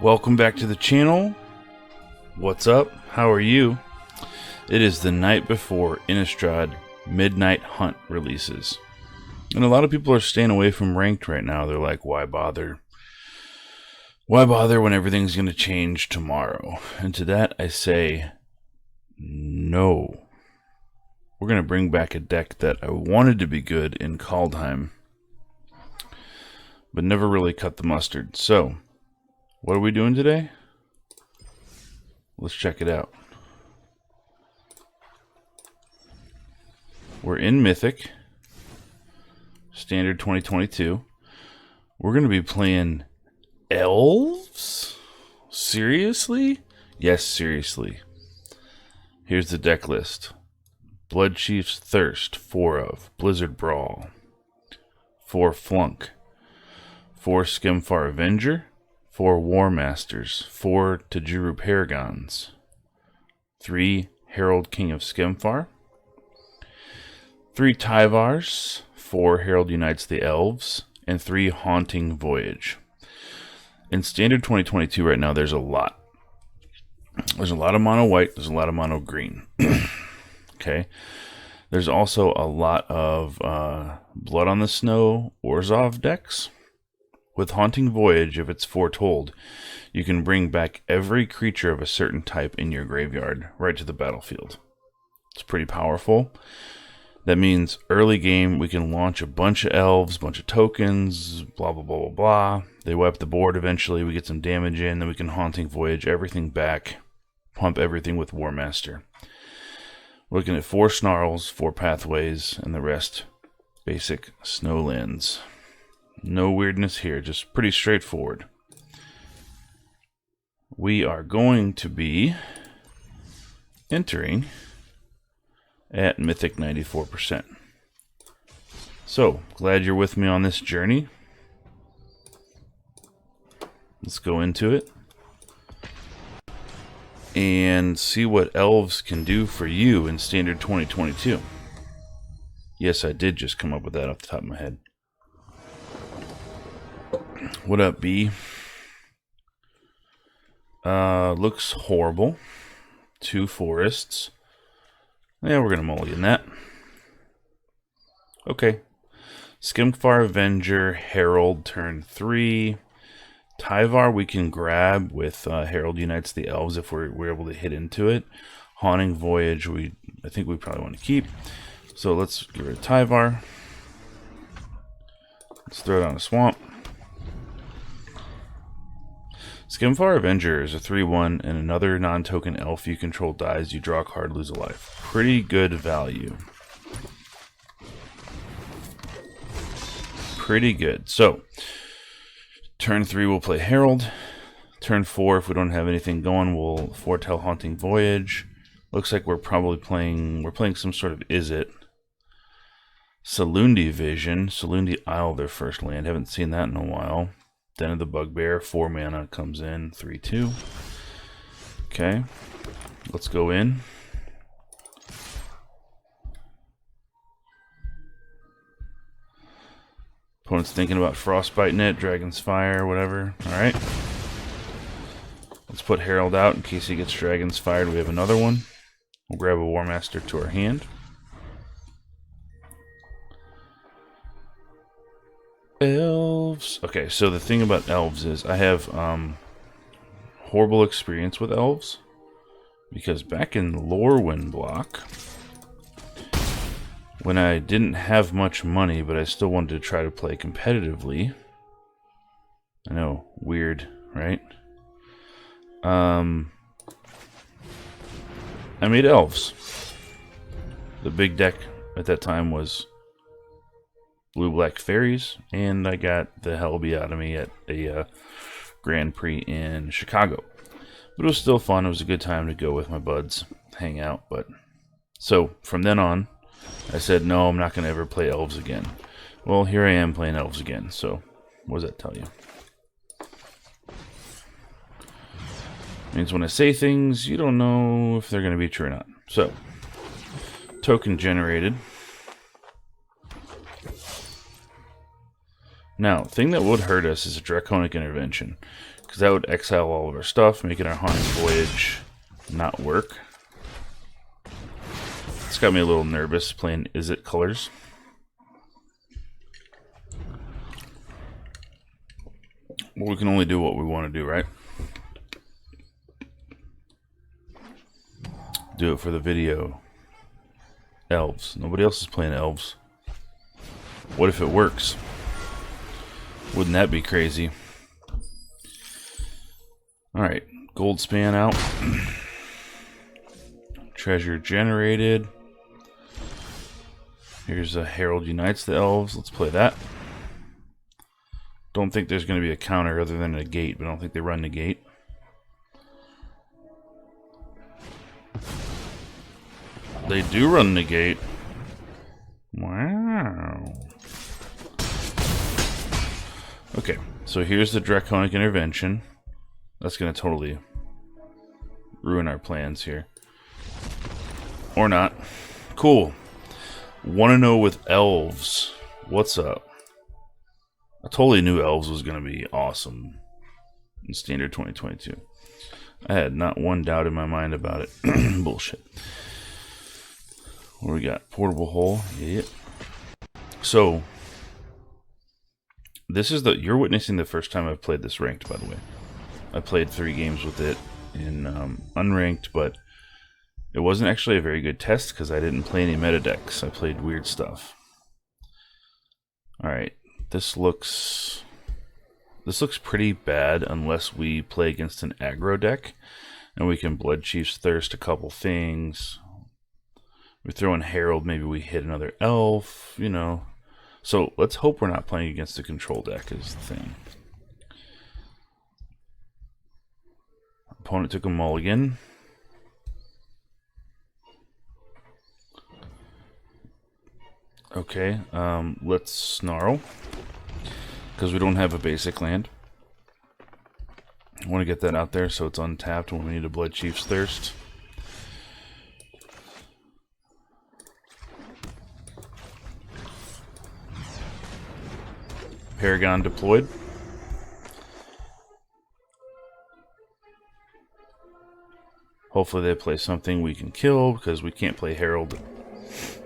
Welcome back to the channel. What's up? How are you? It is the night before Innistrad Midnight Hunt releases. And a lot of people are staying away from ranked right now. They're like, why bother? Why bother when everything's going to change tomorrow? And to that I say, no. We're going to bring back a deck that I wanted to be good in Kaldheim, but never really cut the mustard. So, what are we doing today? Let's check it out. We're in Mythic, Standard 2022. We're going to be playing Elves? Seriously? Yes, seriously. Here's the deck list. Bloodchief's Thirst, 4 of. Blizzard Brawl, 4 Flunk, 4 Skemfar Avenger, 4 War Masters, 4 Tajuru Paragons, 3 Herald King of Skemfar, 3 Tyvars, 4 Herald Unites the Elves, and 3 Haunting Voyage. In Standard 2022 right now, there's a lot. There's a lot of mono white, there's a lot of mono green. Okay. There's also a lot of Blood on the Snow Orzhov decks. With Haunting Voyage, if it's foretold, you can bring back every creature of a certain type in your graveyard right to the battlefield. It's pretty powerful. That means early game we can launch a bunch of elves, a bunch of tokens, blah blah blah blah blah. They wipe the board eventually, we get some damage in, then we can Haunting Voyage everything back, pump everything with War Master. We're looking at 4 Snarls, 4 Pathways, and the rest basic Snowlands. No weirdness here, just pretty straightforward. We are going to be entering at Mythic 94%. So, glad you're with me on this journey. Let's go into it and see what Elves can do for you in Standard 2022. Yes, I did just come up with that off the top of my head. What up, B? Looks horrible. 2 forests. Yeah, we're gonna mulligan that. Okay. Skemfar Avenger, Herald, turn 3. Tyvar we can grab with Herald Unites the Elves if we're able to hit into it. Haunting Voyage, I think we probably want to keep. So let's get rid of Tyvar. Let's throw down a Swamp. Skemfar Avenger is a 3/1, and another non-token elf you control dies, you draw a card, lose a life. Pretty good value. Pretty good. So, turn 3 we'll play Herald. Turn 4, if we don't have anything going, we'll foretell Haunting Voyage. Looks like we're playing some sort of Izzet. Salundi Vision. Salundi Isle, their first land. Haven't seen that in a while. Den of the Bugbear, 4 mana comes in, 3/2. Okay, let's go in. Opponent's thinking about Frostbiting it, Dragon's Fire, whatever. Alright. Let's put Herald out in case he gets Dragon's Fired. We have another one. We'll grab a War Master to our hand. Elves. Okay, so the thing about Elves is I have horrible experience with Elves because back in Lorwyn block, when I didn't have much money but I still wanted to try to play competitively, I know, weird, right? I made Elves. The big deck at that time was Blue-Black Fairies, and I got the hell beat out of me at a Grand Prix in Chicago. But it was still fun. It was a good time to go with my buds, hang out. But so from then on, I said, no, I'm not going to ever play Elves again. Well, here I am playing Elves again. So what does that tell you? Means when I say things, you don't know if they're going to be true or not. So, token generated. Now, thing that would hurt us is a Draconic Intervention. Because that would exile all of our stuff, making our Haunting Voyage not work. It's got me a little nervous playing Is It colors. Well, we can only do what we want to do, right? Do it for the video. Elves. Nobody else is playing Elves. What if it works? Wouldn't that be crazy? Alright, gold span out. Treasure generated. Here's a Herald Unites the Elves. Let's play that. Don't think there's going to be a counter other than a gate, but I don't think they run the gate. They do run the gate. Wow. Okay, so here's the Draconic Intervention. That's going to totally ruin our plans here. Or not. Cool. Want to know with Elves. What's up? I totally knew Elves was going to be awesome in Standard 2022. I had not one doubt in my mind about it. Bullshit. What do we got? Portable Hole. Yep. So, this is you're witnessing the first time I've played this ranked, by the way. I played 3 games with it in unranked, but it wasn't actually a very good test because I didn't play any meta decks. I played weird stuff. Alright, this looks pretty bad unless we play against an aggro deck and we can Blood Chief's Thirst a couple things. We throw in Herald, maybe we hit another elf, you know. So let's hope we're not playing against a control deck is the thing. Opponent took a mulligan. Okay, let's Snarl. Because we don't have a basic land. I want to get that out there so it's untapped when we need a Blood Chief's Thirst. Paragon deployed. Hopefully they play something we can kill because we can't play Herald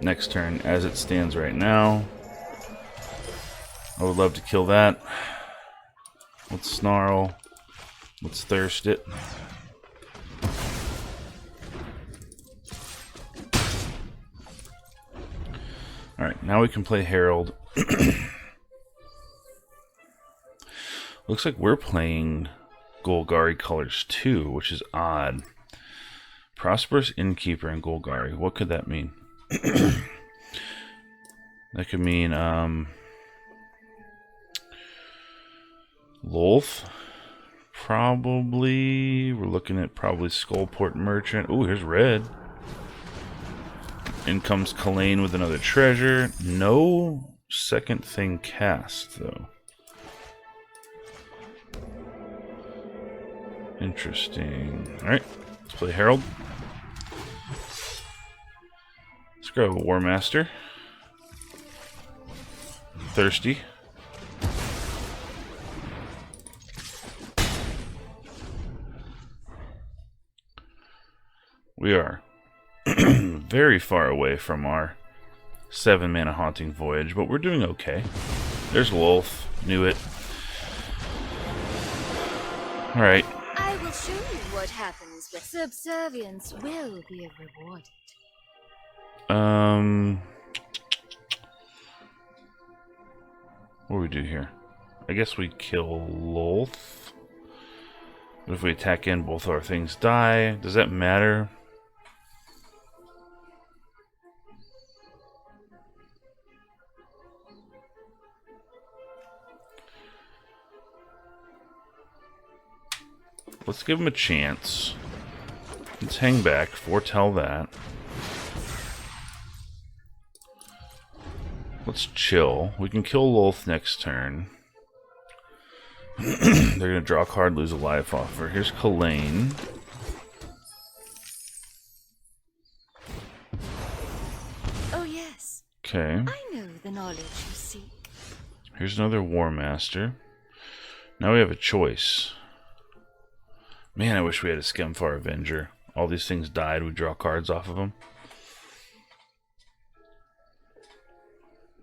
next turn as it stands right now. I would love to kill that. Let's Snarl. Let's Thirst it. Alright, now we can play Herald. Looks like we're playing Golgari colors too, which is odd. Prosperous Innkeeper and Golgari. What could that mean? That could mean Lolth. Probably. We're looking at probably Skullport Merchant. Ooh, here's red. In comes Kaldheim with another treasure. No second thing cast though. Interesting. Alright, let's play Herald. Let's grab a War Master. Thirsty. We are very far away from our 7-mana Haunting Voyage, but we're doing okay. There's Lolth. Knew it. Alright. I will show you what happens when subservience will be rewarded. What do we do here? I guess we kill Lolth. But if we attack in, both our things die. Does that matter? Let's give him a chance. Let's hang back, foretell that. Let's chill. We can kill Lolth next turn. They're going to draw a card, lose a life offer. Here's Kaldheim. Oh yes. Okay. I know the knowledge you seek. Here's another War Master. Now we have a choice. Man, I wish we had a Skemfar Avenger. All these things died, we draw cards off of them.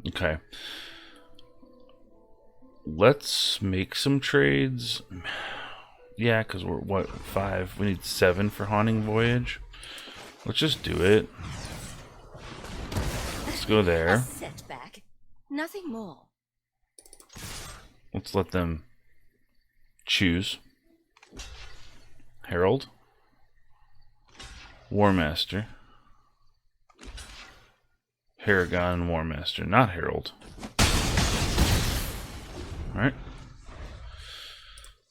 Okay. Let's make some trades. Yeah, because we're, what, 5? We need 7 for Haunting Voyage. Let's just do it. Let's go there. A setback. Nothing more. Let's let them choose. Herald. Warmaster. Paragon, Warmaster, not Herald. Alright.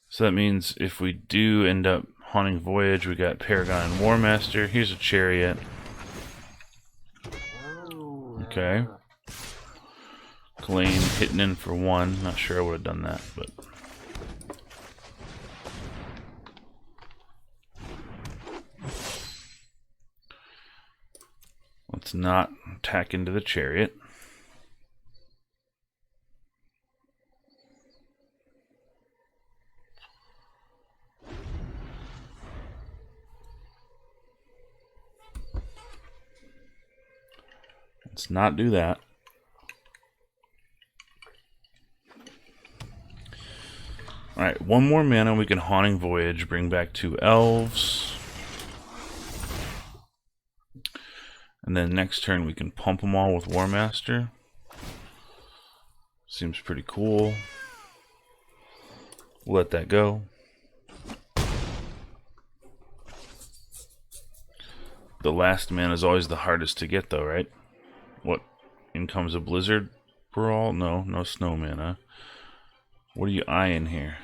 So that means if we do end up Haunting Voyage, we got Paragon and Warmaster. Here's a Chariot. Okay. Kalane hitting in for 1. Not sure I would have done that, but... Let's not attack into the Chariot. Let's not do that. Alright, 1 more mana, we can Haunting Voyage, bring back 2 Elves. And then next turn we can pump them all with Warmaster. Seems pretty cool. We'll let that go. The last mana is always the hardest to get though, right? What? In comes a Blizzard Brawl? No, no snow mana. What are you eyeing here?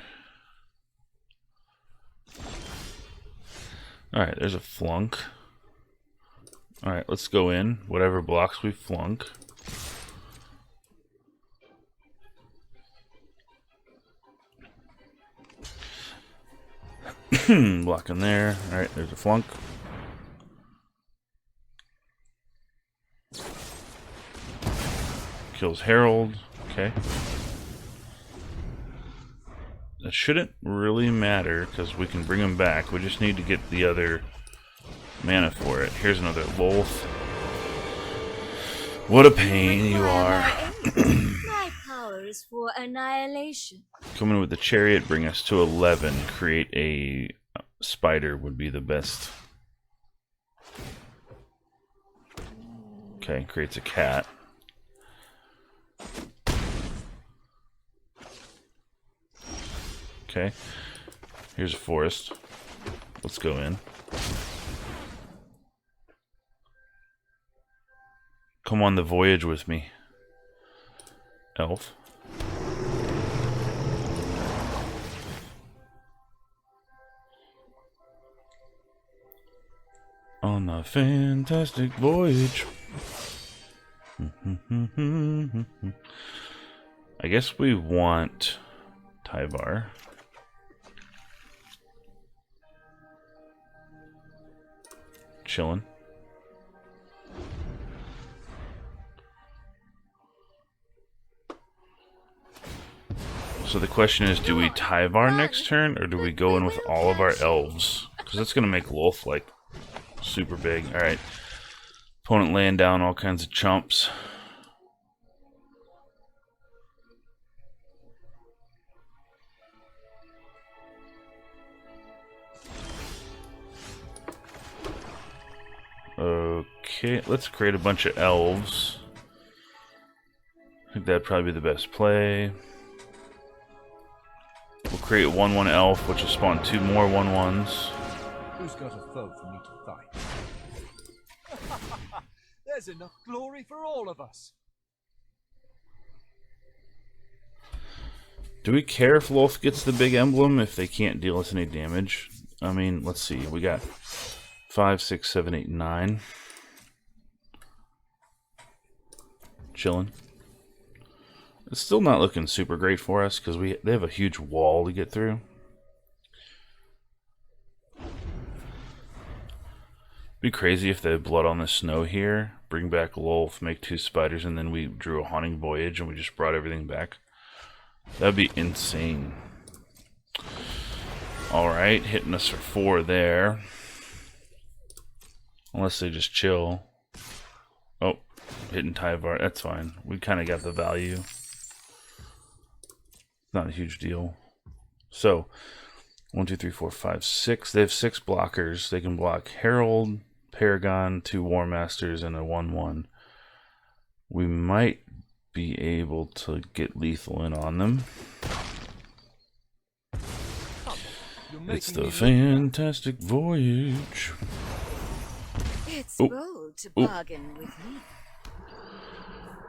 Alright, there's a flunk. Alright, let's go in. Whatever blocks we flunk. Blocking there. Alright, there's a flunk. Kills Herald. Okay. That shouldn't really matter because we can bring him back. We just need to get the other mana for it. Here's another Lolth. What a pain you are. My power is for annihilation. Coming with the Chariot, bring us to 11. Create a spider would be the best. Okay, creates a cat. Okay, here's a forest. Let's go in. Come on the voyage with me, elf. On a fantastic voyage. I guess we want Tyvar. Chillin'. So the question is, do we Tyvar next turn, or do we go in with all of our elves? Because that's going to make Lolth, like, super big. Alright. Opponent laying down all kinds of chumps. Okay, let's create a bunch of elves. I think that'd probably be the best play. We'll create 1/1 elf, which will spawn 2 more 1/1s. Who's got a foe for me to fight? There's enough glory for all of us. Do we care if Lolth gets the big emblem if they can't deal us any damage? I mean, let's see. We got 5, 6, 7, 8, 9. Chilling. It's still not looking super great for us because they have a huge wall to get through. Be crazy if they have blood on the snow here. Bring back Lolth, make 2 spiders, and then we drew a Haunting Voyage and we just brought everything back. That'd be insane. Alright, hitting us for 4 there. Unless they just chill. Oh, hitting Tyvar. That's fine. We kind of got the value. Not a huge deal. So, 1, 2, 3, 4, 5, 6. They have 6 blockers. They can block Herald, Paragon, 2 War Masters, and a 1/1. We might be able to get lethal in on them. It's the Fantastic Voyage. It's bold to bargain with me.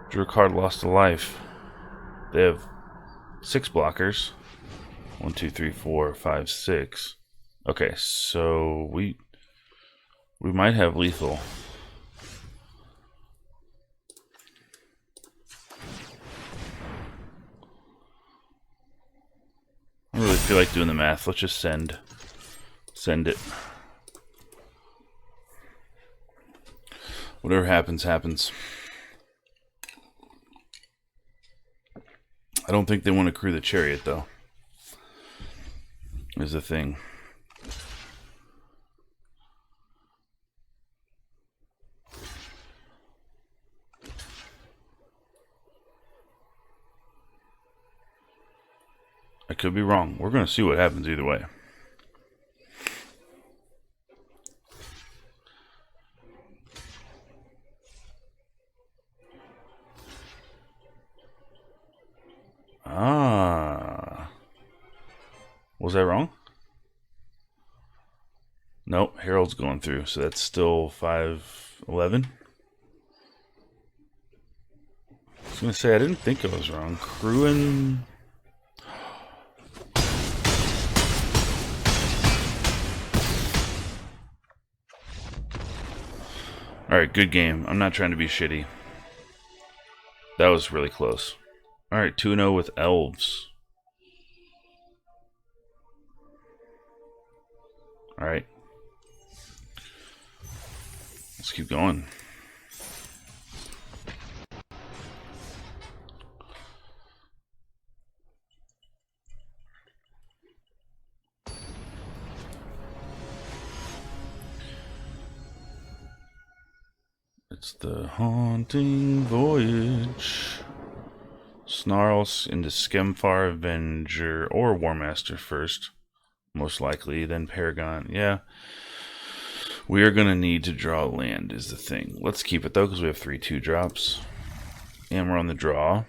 Drew a card, lost a life. They have 6 blockers. 1, 2, 3, 4, 5, 6. Okay, so we might have lethal. I don't really feel like doing the math. Let's just send it. Whatever happens, happens. I don't think they want to crew the chariot, though. Is the thing. I could be wrong. We're going to see what happens either way. Ah. Was I wrong? Nope, Herald's going through, so that's still 5-11. I was going to say, I didn't think I was wrong. Crewing... Alright, good game. I'm not trying to be shitty. That was really close. Alright, 2-0 with Elves. Alright. Let's keep going. It's the Haunting Voyage. Snarls into Skemfar, Avenger, or War Master first. Most likely, then Paragon. Yeah. We are going to need to draw land is the thing. Let's keep it though, because we have 3 2-drops. And we're on the draw.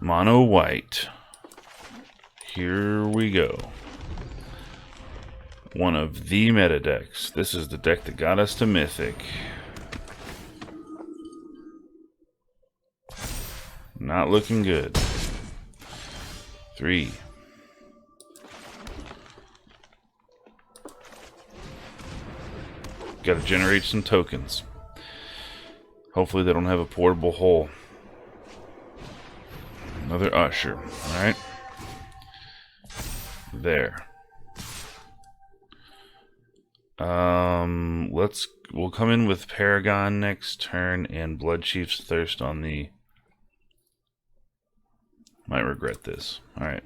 Mono white. Here we go. One of the meta decks. This is the deck that got us to Mythic. Not looking good. 3. Got to generate some tokens. Hopefully they don't have a portable hole. Another Usher. Alright. There. We'll come in with Paragon next turn and Bloodchief's Thirst on the... Might regret this. Alright.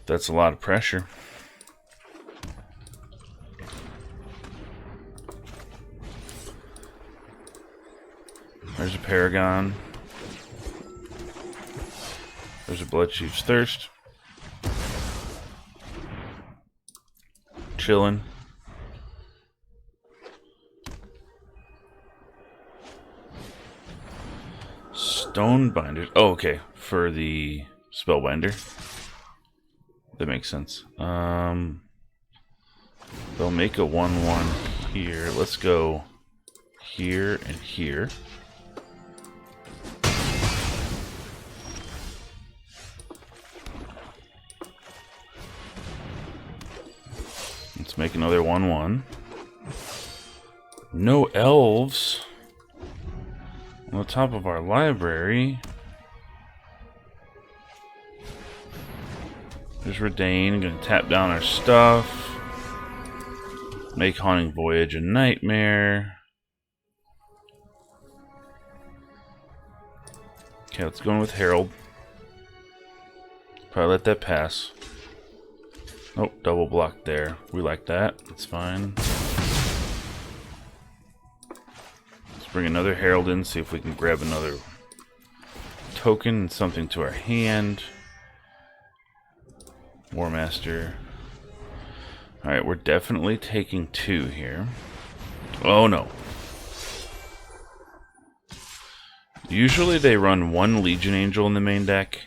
That's a lot of pressure. There's a Paragon. There's a Bloodchief's Thirst. Chillin'. Stonebinders. Oh, okay. For the Spellbinder. That makes sense. They'll make a 1/1 here. Let's go here and here. Let's make another 1/1. No elves on the top of our library. There's Redain. Gonna tap down our stuff. Make Haunting Voyage a nightmare. Okay, let's go in with Herald. Probably let that pass. Oh, double block there. We like that. That's fine. Let's bring another Herald in, see if we can grab another token and something to our hand. War Master. Alright, we're definitely taking 2 here. Oh no. Usually they run 1 Legion Angel in the main deck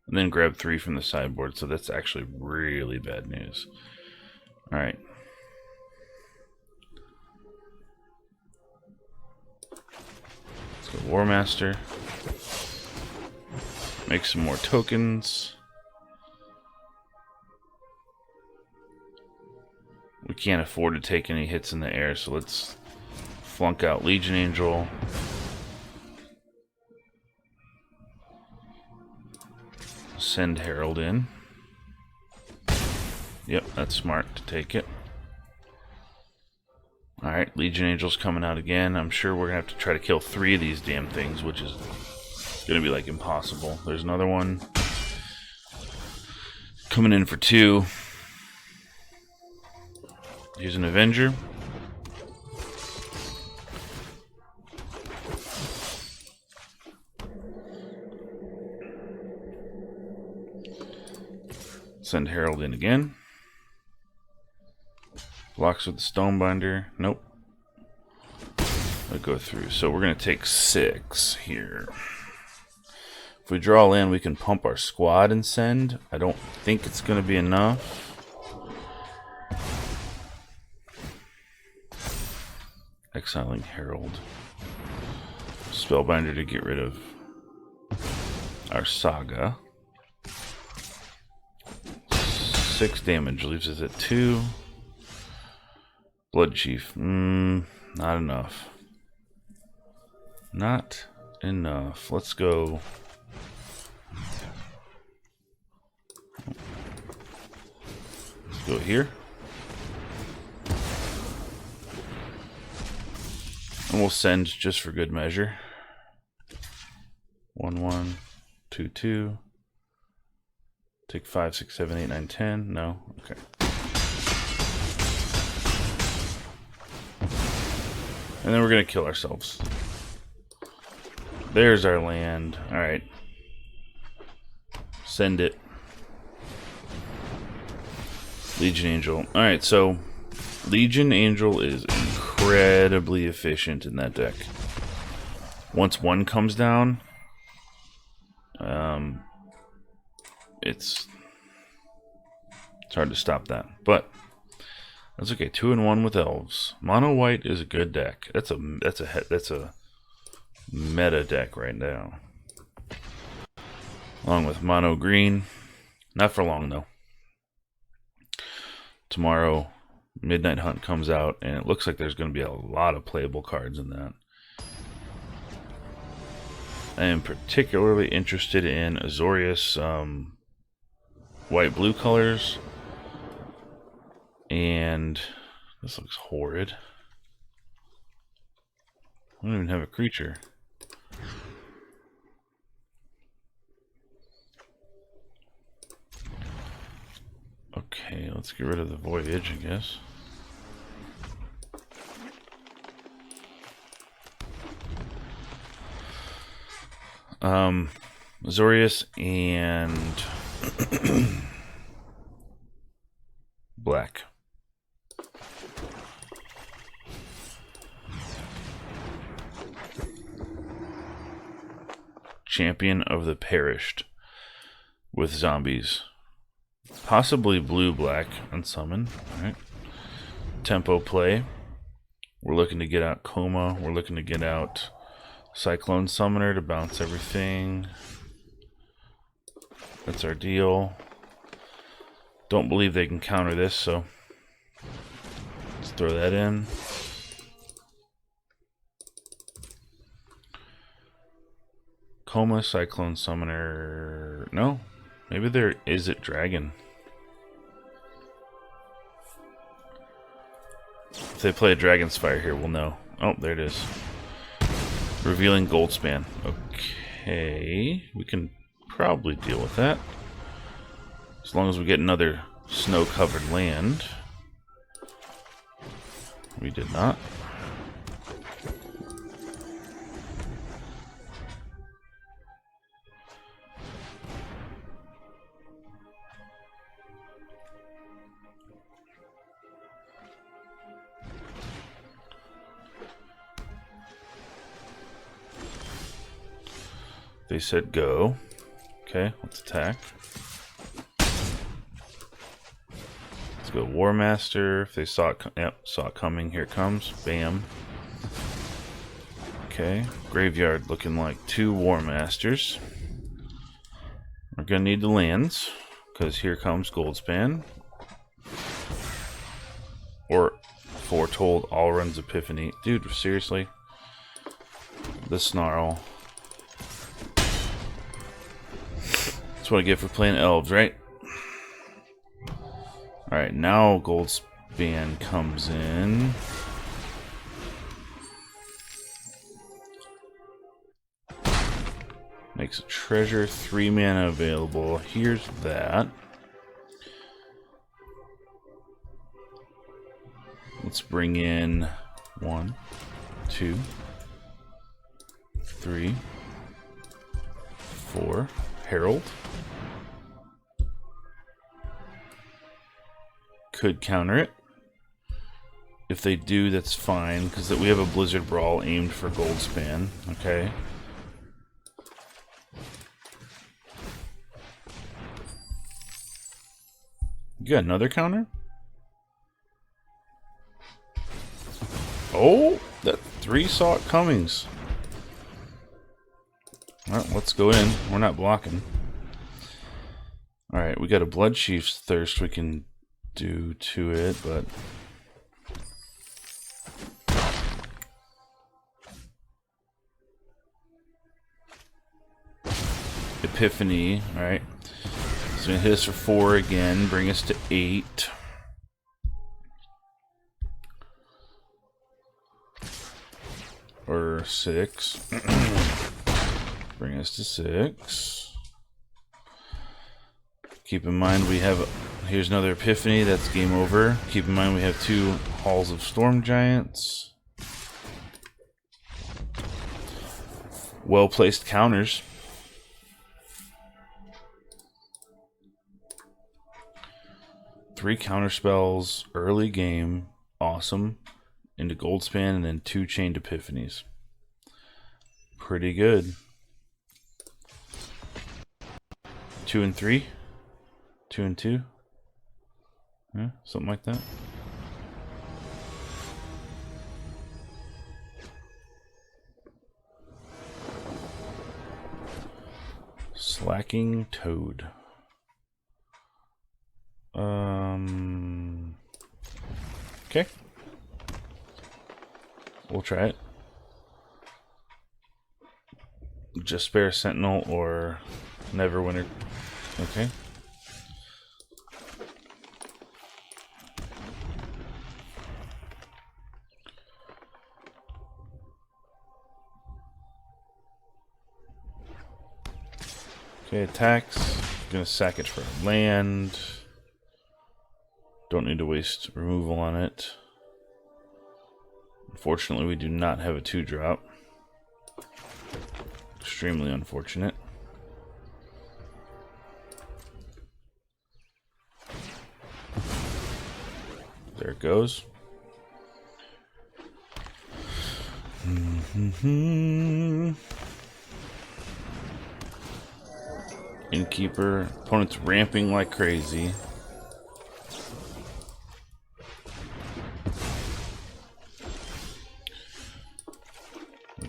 and then grab 3 from the sideboard, so that's actually really bad news. Alright. Let's go War Master. Make some more tokens. We can't afford to take any hits in the air, so let's flunk out Legion Angel. Send Herald in. Yep, that's smart to take it. Alright, Legion Angel's coming out again. I'm sure we're going to have to try to kill 3 of these damn things, which is going to be like impossible. There's another one. Coming in for 2. Here's an Avenger. Send Herald in again. Blocks with the Stonebinder. Nope. I'll go through. So we're going to take 6 here. If we draw land, we can pump our squad and send. I don't think it's going to be enough. Exiling Herald. Spellbinder to get rid of our Saga. 6 damage leaves us at 2. Blood Chief. Not enough. Not enough. Let's go. Let's go here. And we'll send just for good measure. 1, 1, 2, 2. Take 5, 6, 7, 8, 9, 10. No? Okay. And then we're going to kill ourselves. There's our land. Alright. Send it. Legion Angel. Alright, so Legion Angel is incredibly efficient in that deck. Once 1 comes down, it's hard to stop that, but that's okay. 2 and 1 with Elves. Mono White is a good deck. That's a meta deck right now. Along with Mono Green, not for long though. Tomorrow, Midnight Hunt comes out, and it looks like there's going to be a lot of playable cards in that. I am particularly interested in Azorius white-blue colors. And this looks horrid. I don't even have a creature. Okay, let's get rid of the Voyage, I guess. Azorius and black. Champion of the Perished with zombies. Possibly blue-black unsummon. Alright. Tempo play. We're looking to get out Coma. We're looking to get out Cyclone Summoner to bounce everything. That's our deal. Don't believe they can counter this, so let's throw that in. Coma, Cyclone Summoner. No, maybe there is it Dragon. If they play a Dragon's Fire here, we'll know. Oh, there it is. Revealing Goldspan. Okay, we can probably deal with that. As long as we get another snow-covered land. We did not. They said go. Okay, let's attack. Let's go War Master. If they saw it, saw it coming. Here it comes. Bam. Okay, graveyard looking like 2 War Masters. We're gonna need the lands because here comes Goldspan. Or Foretold Allrun's Epiphany. Dude, seriously? The Snarl. That's what I get for playing Elves, right? Alright, now Goldspan comes in. Makes a treasure, 3 mana available. Here's that. Let's bring in 1, 2, 3, 4. Herald. Could counter it. If they do, that's fine, because we have a Blizzard Brawl aimed for Goldspan. Okay. You got another counter? Oh, that 3 saw it comings. Well, let's go in. We're not blocking. Alright, we got a Bloodchief's Thirst we can do to it, but Epiphany, alright. It's gonna hit us for 4 again, bring us to 8. Or 6. Bring us to 6. Keep in mind we have, here's another Epiphany, that's game over. Keep in mind we have 2 Halls of Storm Giants. Well-placed counters. Three counter spells, early game, awesome. Into Goldspan and then 2 Chained Epiphanies. Pretty good. 2 and 3? 2 and 2? Yeah, something like that. Slacking Toad. Okay. We'll try it. Just spare Sentinel or Neverwinter. Okay. Okay, attacks. Gonna sack it for land. Don't need to waste removal on it. Unfortunately, we do not have a 2-drop. Extremely unfortunate. There it goes. Innkeeper. Opponent's ramping like crazy.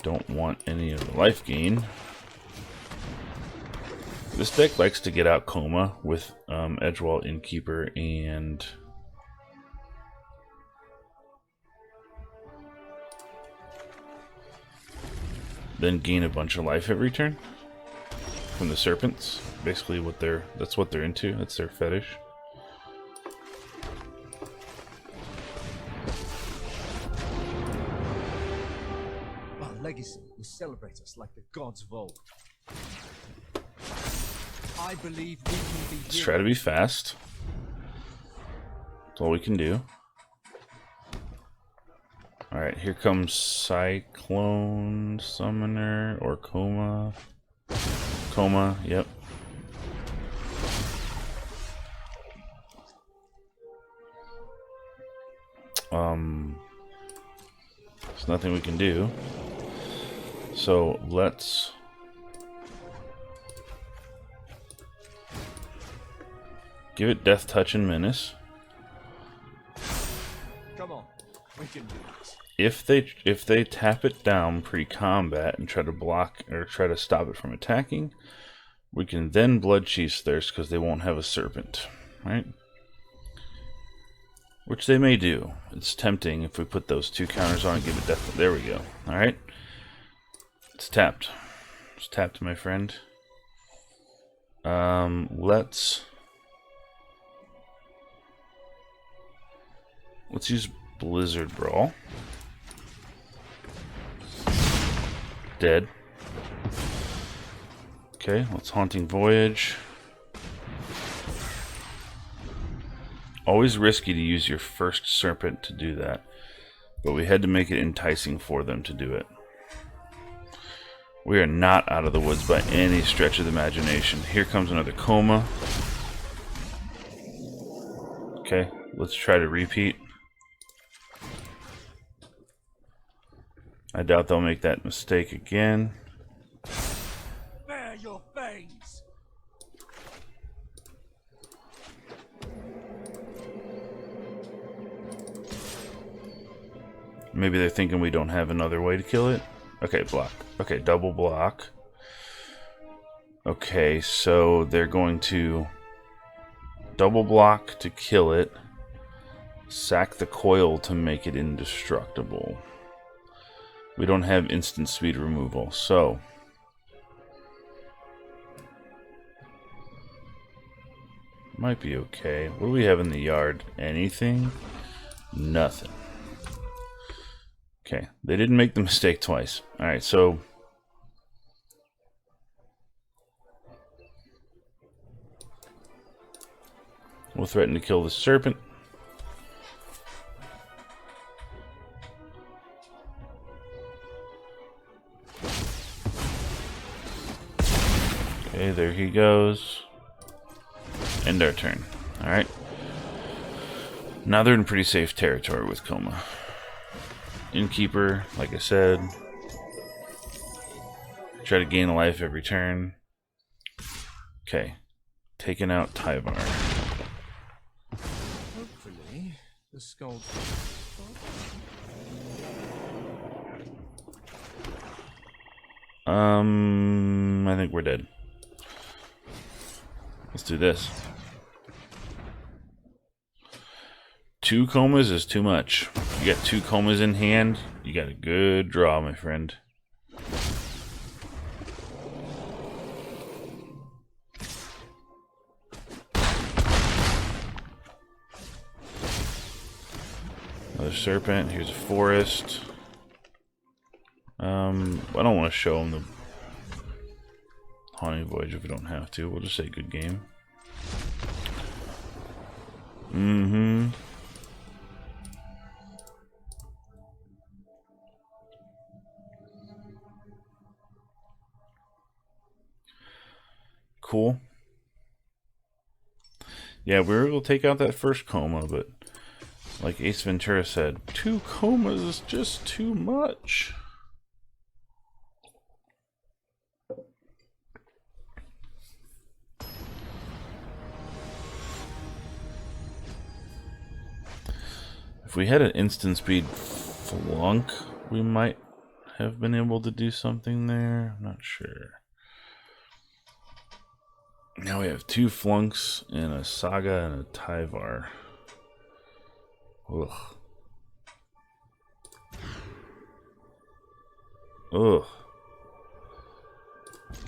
Don't want any of the life gain. This deck likes to get out Coma with Edgewall, Innkeeper, and then gain a bunch of life every turn from the Serpents. Basically, that's what they're into. That's their fetish. Our legacy will celebrate us like the gods of old. I believe we can be Let's try to be fast. That's all we can do. Alright, here comes Cyclone Summoner or Coma. Coma, yep. There's nothing we can do. So let's give it Death Touch and Menace. Come on, we can do this. If they tap it down pre-combat and try to block or try to stop it from attacking, we can then Bloodchief's Thirst because they won't have a Serpent, right? Which they may do. It's tempting if we put those 2 counters on and give it death. There we go. All right, it's tapped. It's tapped, my friend. Let's use Blizzard Brawl. Dead. Okay, let's Haunting Voyage. Always risky to use your first Serpent to do that, but we had to make it enticing for them to do it. We are not out of the woods by any stretch of the imagination. Here comes another Coma. Okay, let's try to repeat. I doubt they'll make that mistake again. Bare your fangs. Maybe they're thinking we don't have another way to kill it. Okay, block. Okay, double block. Okay, so they're going to double block to kill it, sack the coil to make it indestructible. We don't have instant speed removal, so might be okay. What do we have in the yard? Anything? Nothing. Okay, they didn't make the mistake twice. Alright, so we'll threaten to kill the Serpent. Okay, there he goes. End our turn. Alright. Now they're in pretty safe territory with Coma. Innkeeper, like I said. Try to gain a life every turn. Okay. Taking out Tyvar. Hopefully, the skull. I think we're dead. Let's do this. 2 Comas is too much. You got 2 Comas in hand, you got a good draw, my friend. Another Serpent. Here's a Forest. I don't want to show them the Haunting Voyage if we don't have to. We'll just say good game. Cool. Yeah, we were able to take out that first Coma, but like Ace Ventura said, 2 Comas is just too much. If we had an instant speed flunk, we might have been able to do something there. I'm not sure. Now we have 2 flunks and a Saga and a Tyvar. Ugh. Ugh.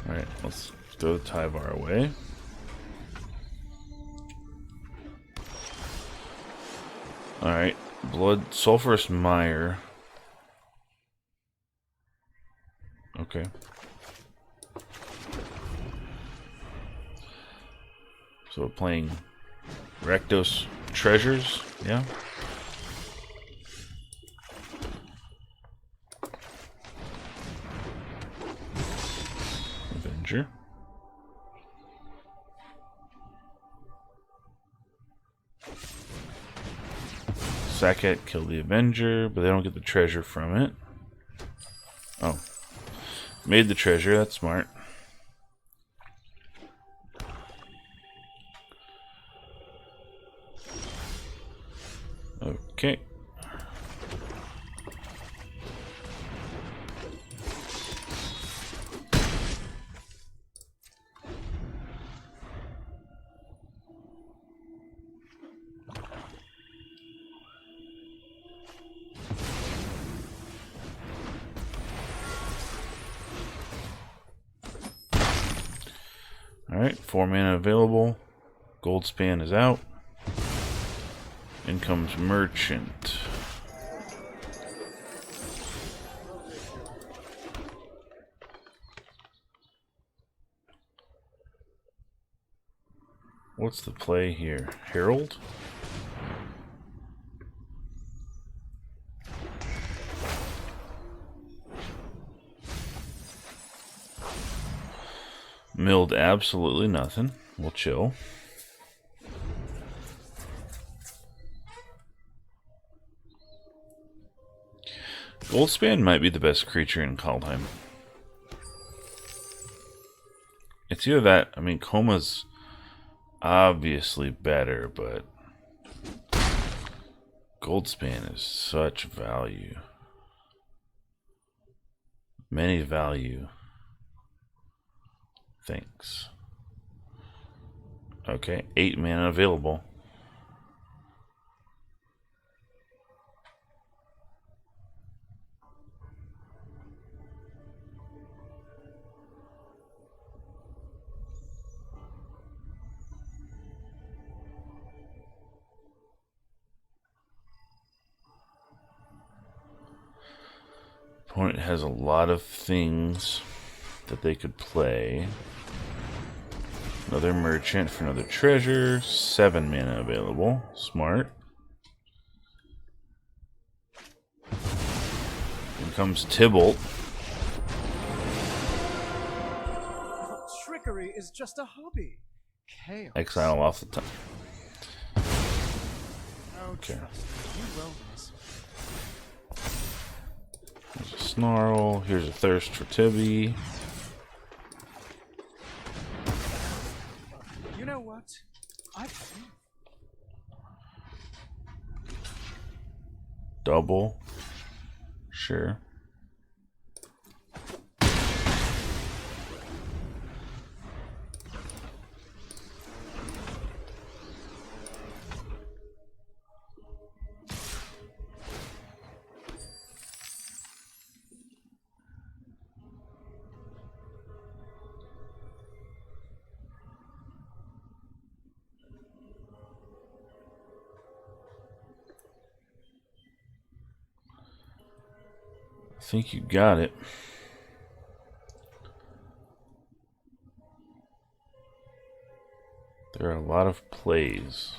Alright, let's throw the Tyvar away. Alright, Blood Sulphurous Mire. Okay. So we're playing Rakdos Treasures, yeah. Avenger. Sack it, kill the Avenger, but they don't get the treasure from it. Oh. Made the treasure, that's smart. Okay. Alright, 4 mana available. Goldspan is out. In comes Merchant. What's the play here? Herald? Milled absolutely nothing. We'll chill. Goldspan might be the best creature in Kaldheim. It's either that, I mean, Coma's obviously better, but Goldspan is such value. Many value. Thanks. Okay, 8 mana available. Opponent has a lot of things that they could play. Another merchant for another treasure. 7 mana available. Smart. In comes Tybalt. Trickery is just a hobby. Chaos. Exile off the top. Okay. You will this. There's a Snarl. Here's a Thirst for Tibby. You know what? I think. Double. Sure. I think you got it. There are a lot of plays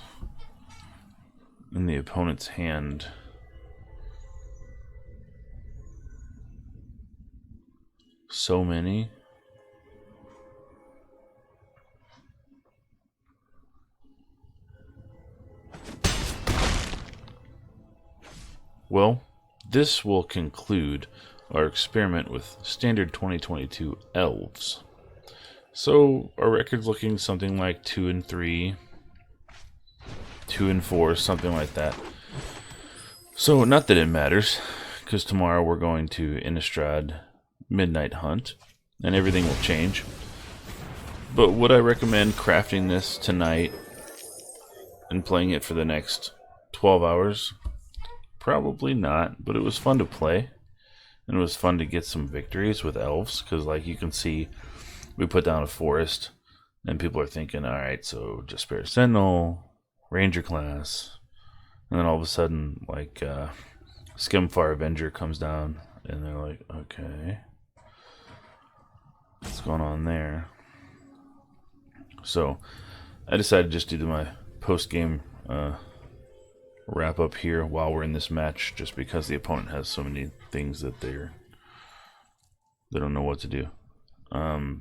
in the opponent's hand. So many. Well, this will conclude our experiment with standard 2022 Elves. So our record's looking something like 2-3, 2-4, something like that. So not that it matters, because tomorrow we're going to Innistrad Midnight Hunt, and everything will change. But would I recommend crafting this tonight and playing it for the next 12 hours? Probably not, but it was fun to play. And it was fun to get some victories with Elves, because like you can see, we put down a forest, and people are thinking, alright, so just Despair Sentinel, Ranger class, and then all of a sudden, like, Skimfire Avenger comes down, and they're like, okay, what's going on there? So, I decided just to do my post-game wrap up here while we're in this match, just because the opponent has so many things that they don't know what to do. I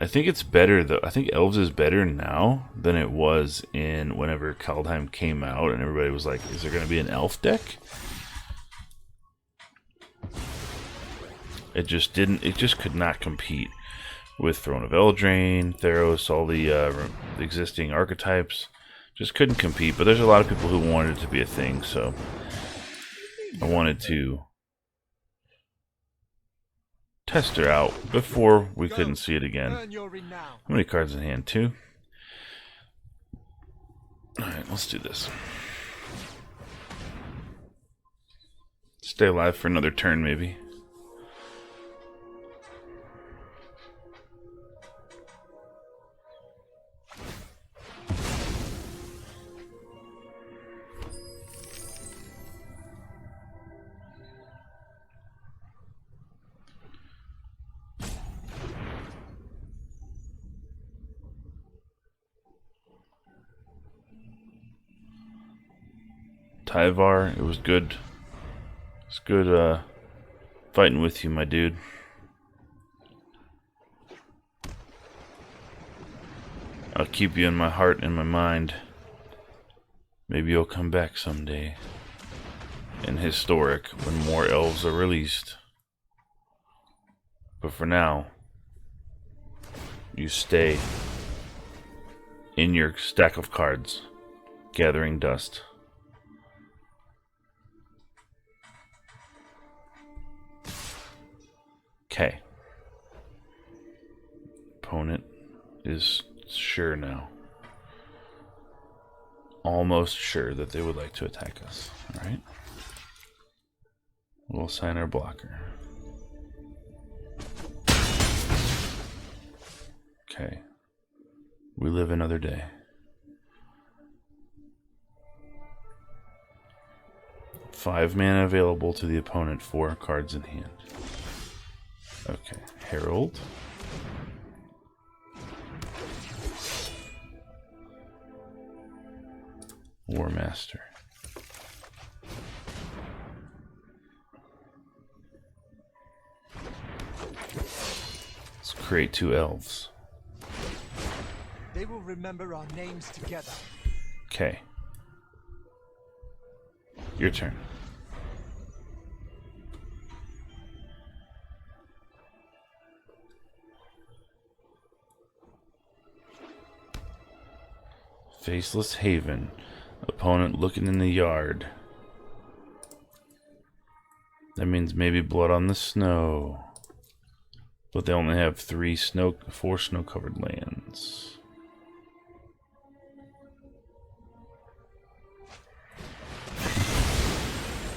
think it's better though. I think Elves is better now than it was in whenever Kaldheim came out, and everybody was like, "Is there going to be an Elf deck?" It just didn't. It just could not compete with Throne of Eldraine, Theros, all the existing archetypes. Just couldn't compete. But there's a lot of people who wanted it to be a thing, so I wanted to test her out before we couldn't see it again. How many cards in hand? 2? Alright, let's do this. Stay alive for another turn, maybe. Tyvar, it was good. It's good fighting with you, my dude. I'll keep you in my heart and my mind. Maybe you'll come back someday. In Historic, when more elves are released. But for now, you stay in your stack of cards, gathering dust. Okay. Opponent is sure now. Almost sure that they would like to attack us. Alright. We'll assign our blocker. Okay. We live another day. 5 mana available to the opponent, 4 cards in hand. Okay, Herald. War Master. Let's create 2 elves. They will remember our names together. Okay. Your turn. Faceless Haven. Opponent looking in the yard. That means maybe blood on the snow. But they only have 4 snow-covered lands.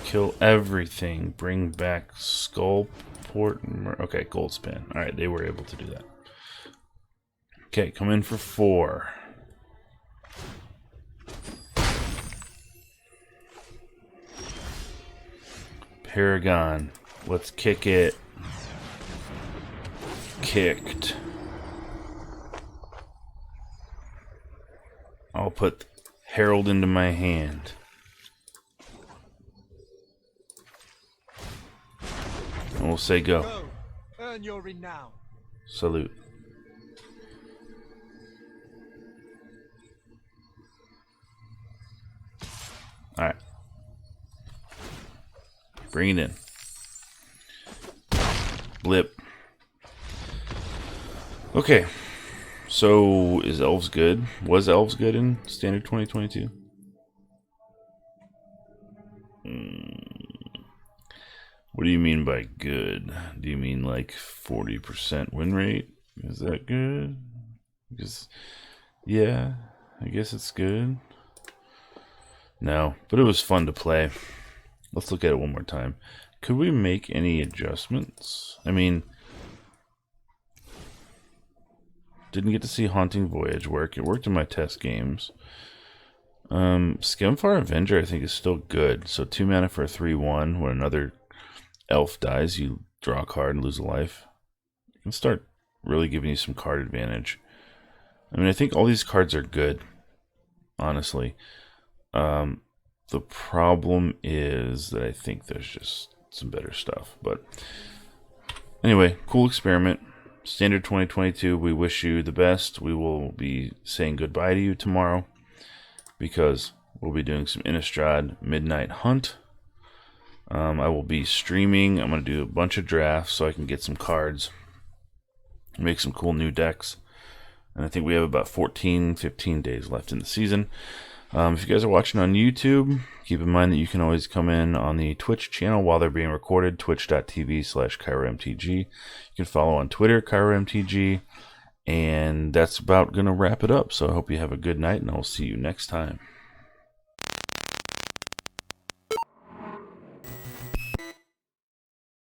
Kill everything. Bring back Skullport. Okay, Goldspan. Alright, they were able to do that. Okay, come in for 4. Paragon. Let's kick it. Kicked. I'll put Herald into my hand. And we'll say go. Go. Earn your renown. Salute. Alright. Bring it in. Blip. Okay. So, is Elves good? Was Elves good in Standard 2022? What do you mean by good? Do you mean like 40% win rate? Is that good? Because, yeah, I guess it's good. No, but it was fun to play. Let's look at it one more time. Could we make any adjustments? I mean, didn't get to see Haunting Voyage work. It worked in my test games. Skemfar Avenger I think is still good. So 2 mana for a 3/1. When another elf dies, you draw a card and lose a life. It can start really giving you some card advantage. I mean, I think all these cards are good, honestly. The problem is that I think there's just some better stuff. But anyway, cool experiment. Standard 2022, we wish you the best. We will be saying goodbye to you tomorrow because we'll be doing some Innistrad Midnight Hunt. I will be streaming. I'm going to do a bunch of drafts so I can get some cards, make some cool new decks. And I think we have about 15 days left in the season. If you guys are watching on YouTube, keep in mind that you can always come in on the Twitch channel while they're being recorded, twitch.tv/KaeroMTG. You can follow on Twitter, KaeroMTG. And that's about going to wrap it up. So I hope you have a good night, and I'll see you next time.